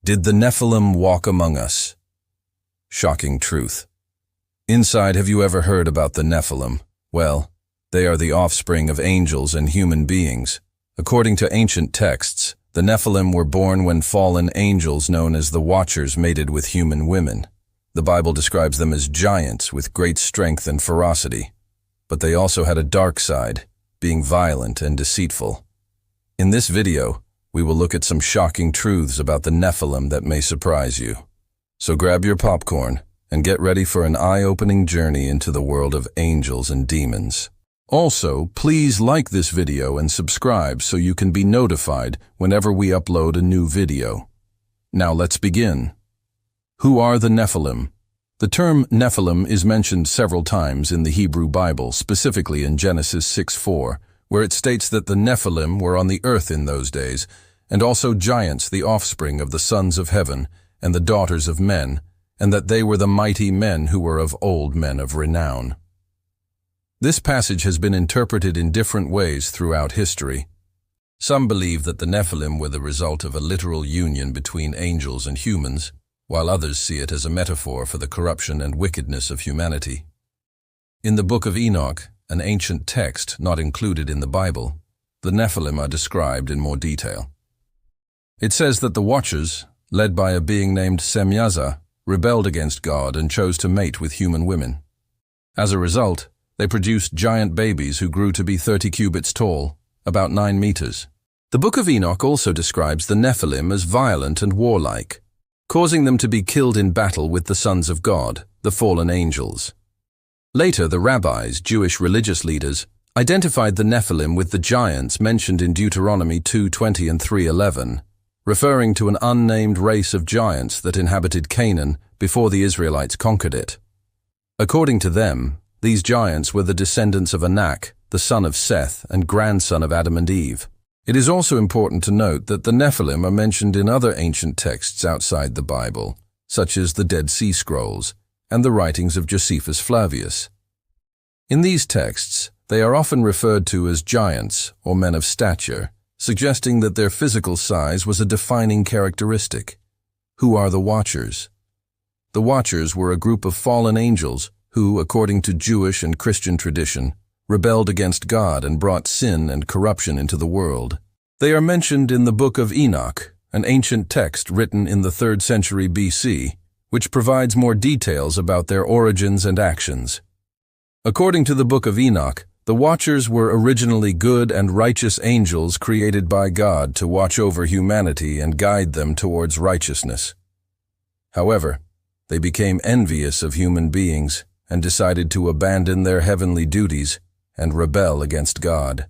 Did the Nephilim walk among us? Shocking truth. Inside, have you ever heard about the Nephilim? Well, they are the offspring of angels and human beings. According to ancient texts, the Nephilim were born when fallen angels known as the Watchers mated with human women. The Bible describes them as giants with great strength and ferocity. But they also had a dark side, being violent and deceitful. In this video, we will look at some shocking truths about the Nephilim that may surprise you. So grab your popcorn and get ready for an eye-opening journey into the world of angels and demons. Also, please like this video and subscribe so you can be notified whenever we upload a new video. Now let's begin. Who are the Nephilim? The term Nephilim is mentioned several times in the Hebrew Bible, specifically in Genesis 6:4, where it states that the Nephilim were on the earth in those days, and also giants, the offspring of the sons of heaven and the daughters of men, and that they were the mighty men who were of old, men of renown. This passage has been interpreted in different ways throughout history. Some believe that the Nephilim were the result of a literal union between angels and humans, while others see it as a metaphor for the corruption and wickedness of humanity. In the Book of Enoch, an ancient text not included in the Bible, the Nephilim are described in more detail. It says that the Watchers, led by a being named Semyaza, rebelled against God and chose to mate with human women. As a result, they produced giant babies who grew to be 30 cubits tall, about 9 meters. The Book of Enoch also describes the Nephilim as violent and warlike, causing them to be killed in battle with the sons of God, the fallen angels. Later, the rabbis, Jewish religious leaders, identified the Nephilim with the giants mentioned in Deuteronomy 2:20 and 3:11, referring to an unnamed race of giants that inhabited Canaan before the Israelites conquered it. According to them, these giants were the descendants of Anak, the son of Seth and grandson of Adam and Eve. It is also important to note that the Nephilim are mentioned in other ancient texts outside the Bible, such as the Dead Sea Scrolls and the writings of Josephus Flavius. In these texts, they are often referred to as giants or men of stature, suggesting that their physical size was a defining characteristic. Who are the Watchers? The Watchers were a group of fallen angels who, according to Jewish and Christian tradition, rebelled against God and brought sin and corruption into the world. They are mentioned in the Book of Enoch, an ancient text written in the 3rd century BC, which provides more details about their origins and actions. According to the Book of Enoch, the Watchers were originally good and righteous angels created by God to watch over humanity and guide them towards righteousness. However, they became envious of human beings and decided to abandon their heavenly duties and rebel against God.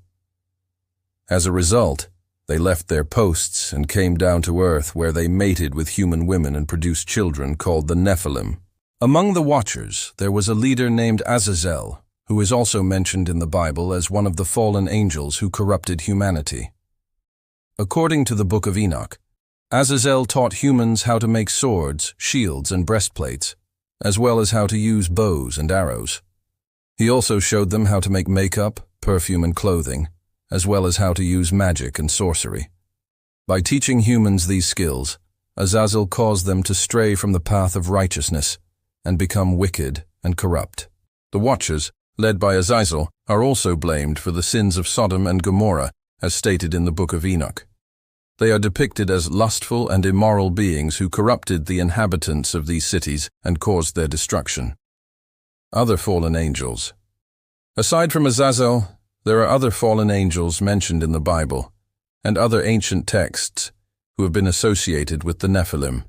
As a result, they left their posts and came down to earth, where they mated with human women and produced children called the Nephilim. Among the Watchers, there was a leader named Azazel, who is also mentioned in the Bible as one of the fallen angels who corrupted humanity. According to the Book of Enoch, Azazel taught humans how to make swords, shields, and breastplates, as well as how to use bows and arrows. He also showed them how to make makeup, perfume, and clothing, as well as how to use magic and sorcery. By teaching humans these skills, Azazel caused them to stray from the path of righteousness and become wicked and corrupt. The Watchers, led by Azazel, are also blamed for the sins of Sodom and Gomorrah, as stated in the Book of Enoch. They are depicted as lustful and immoral beings who corrupted the inhabitants of these cities and caused their destruction. Other fallen angels. Aside from Azazel, there are other fallen angels mentioned in the Bible and other ancient texts who have been associated with the Nephilim.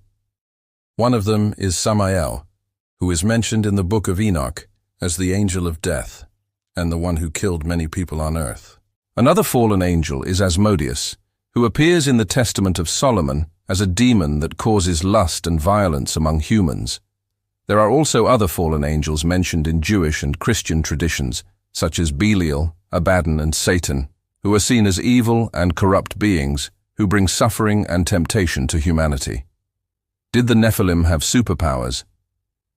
One of them is Samael, who is mentioned in the Book of Enoch as the angel of death and the one who killed many people on earth. Another fallen angel is Asmodeus, who appears in the Testament of Solomon as a demon that causes lust and violence among humans. There are also other fallen angels mentioned in Jewish and Christian traditions, such as Belial, Abaddon, and Satan, who are seen as evil and corrupt beings who bring suffering and temptation to humanity. Did the Nephilim have superpowers?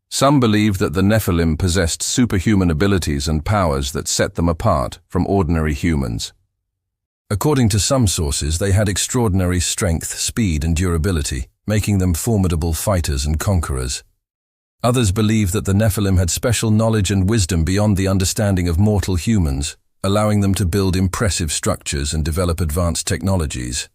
Some believe that the Nephilim possessed superhuman abilities and powers that set them apart from ordinary humans. According to some sources, they had extraordinary strength, speed, and durability, making them formidable fighters and conquerors. Others believe that the Nephilim had special knowledge and wisdom beyond the understanding of mortal humans, allowing them to build impressive structures and develop advanced technologies.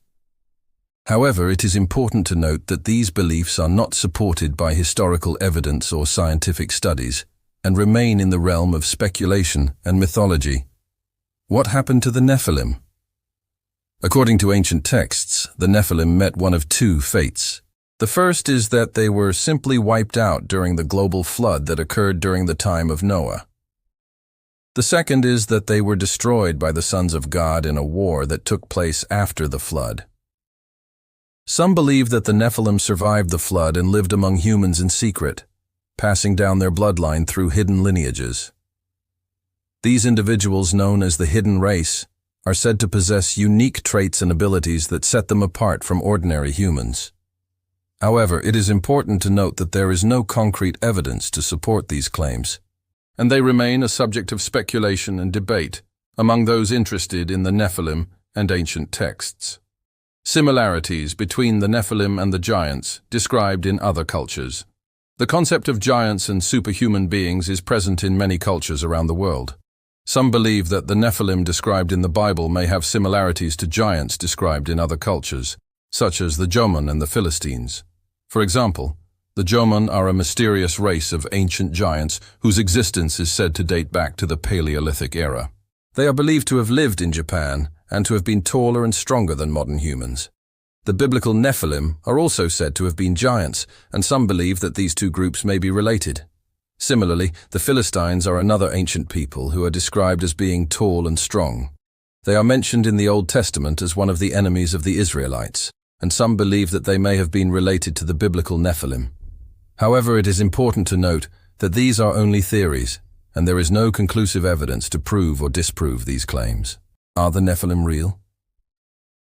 However, it is important to note that these beliefs are not supported by historical evidence or scientific studies, and remain in the realm of speculation and mythology. What happened to the Nephilim? According to ancient texts, the Nephilim met one of two fates. The first is that they were simply wiped out during the global flood that occurred during the time of Noah. The second is that they were destroyed by the sons of God in a war that took place after the flood. Some believe that the Nephilim survived the flood and lived among humans in secret, passing down their bloodline through hidden lineages. These individuals, known as the hidden race, are said to possess unique traits and abilities that set them apart from ordinary humans. However, it is important to note that there is no concrete evidence to support these claims, and they remain a subject of speculation and debate among those interested in the Nephilim and ancient texts. Similarities between the Nephilim and the giants described in other cultures. The concept of giants and superhuman beings is present in many cultures around the world. Some believe that the Nephilim described in the Bible may have similarities to giants described in other cultures, such as the Jomon and the Philistines. For example, the Jomon are a mysterious race of ancient giants whose existence is said to date back to the Paleolithic era. They are believed to have lived in Japan and to have been taller and stronger than modern humans. The biblical Nephilim are also said to have been giants, and some believe that these two groups may be related. Similarly, the Philistines are another ancient people who are described as being tall and strong. They are mentioned in the Old Testament as one of the enemies of the Israelites, and some believe that they may have been related to the biblical Nephilim. However, it is important to note that these are only theories, and there is no conclusive evidence to prove or disprove these claims. Are the Nephilim real?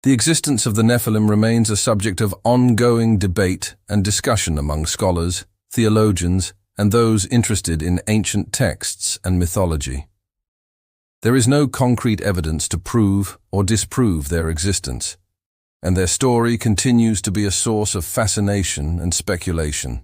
The existence of the Nephilim remains a subject of ongoing debate and discussion among scholars, theologians, and those interested in ancient texts and mythology. There is no concrete evidence to prove or disprove their existence, and their story continues to be a source of fascination and speculation.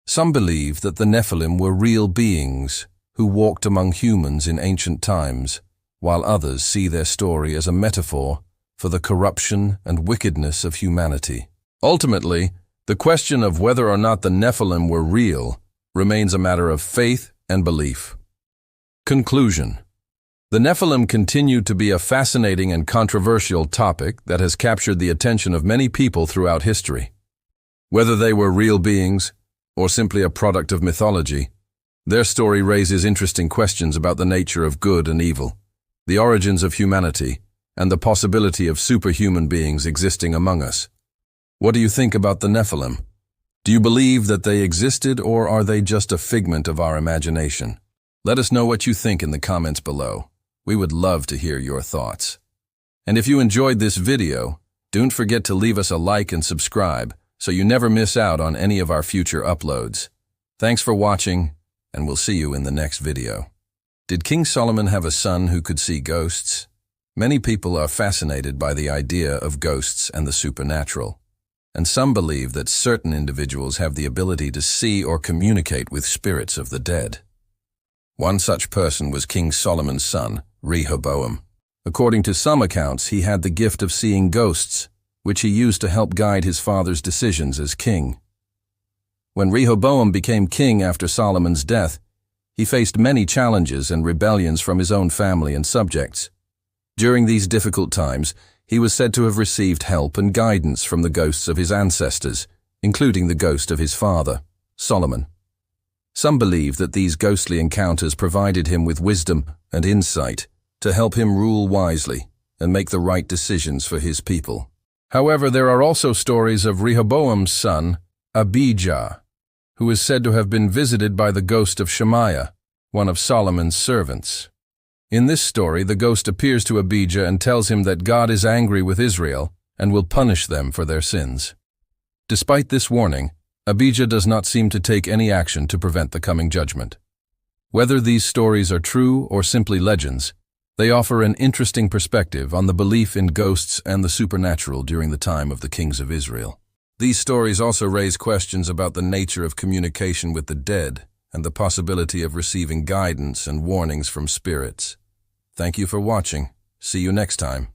Some believe that the Nephilim were real beings who walked among humans in ancient times, while others see their story as a metaphor for the corruption and wickedness of humanity. Ultimately, the question of whether or not the Nephilim were real remains a matter of faith and belief. Conclusion. The Nephilim continue to be a fascinating and controversial topic that has captured the attention of many people throughout history. Whether they were real beings or simply a product of mythology, their story raises interesting questions about the nature of good and evil, the origins of humanity, and the possibility of superhuman beings existing among us. What do you think about the Nephilim? Do you believe that they existed, or are they just a figment of our imagination? Let us know what you think in the comments below. We would love to hear your thoughts. And if you enjoyed this video, don't forget to leave us a like and subscribe so you never miss out on any of our future uploads. Thanks for watching, and we'll see you in the next video. Did King Solomon have a son who could see ghosts? Many people are fascinated by the idea of ghosts and the supernatural, and some believe that certain individuals have the ability to see or communicate with spirits of the dead. One such person was King Solomon's son, Rehoboam. According to some accounts, he had the gift of seeing ghosts, which he used to help guide his father's decisions as king. When Rehoboam became king after Solomon's death, he faced many challenges and rebellions from his own family and subjects. During these difficult times, he was said to have received help and guidance from the ghosts of his ancestors, including the ghost of his father, Solomon. Some believe that these ghostly encounters provided him with wisdom and insight to help him rule wisely and make the right decisions for his people. However, there are also stories of Rehoboam's son, Abijah, who is said to have been visited by the ghost of Shemaiah, one of Solomon's servants. In this story, the ghost appears to Abijah and tells him that God is angry with Israel and will punish them for their sins. Despite this warning, Abijah does not seem to take any action to prevent the coming judgment. Whether these stories are true or simply legends, they offer an interesting perspective on the belief in ghosts and the supernatural during the time of the kings of Israel. These stories also raise questions about the nature of communication with the dead and the possibility of receiving guidance and warnings from spirits. Thank you for watching. See you next time.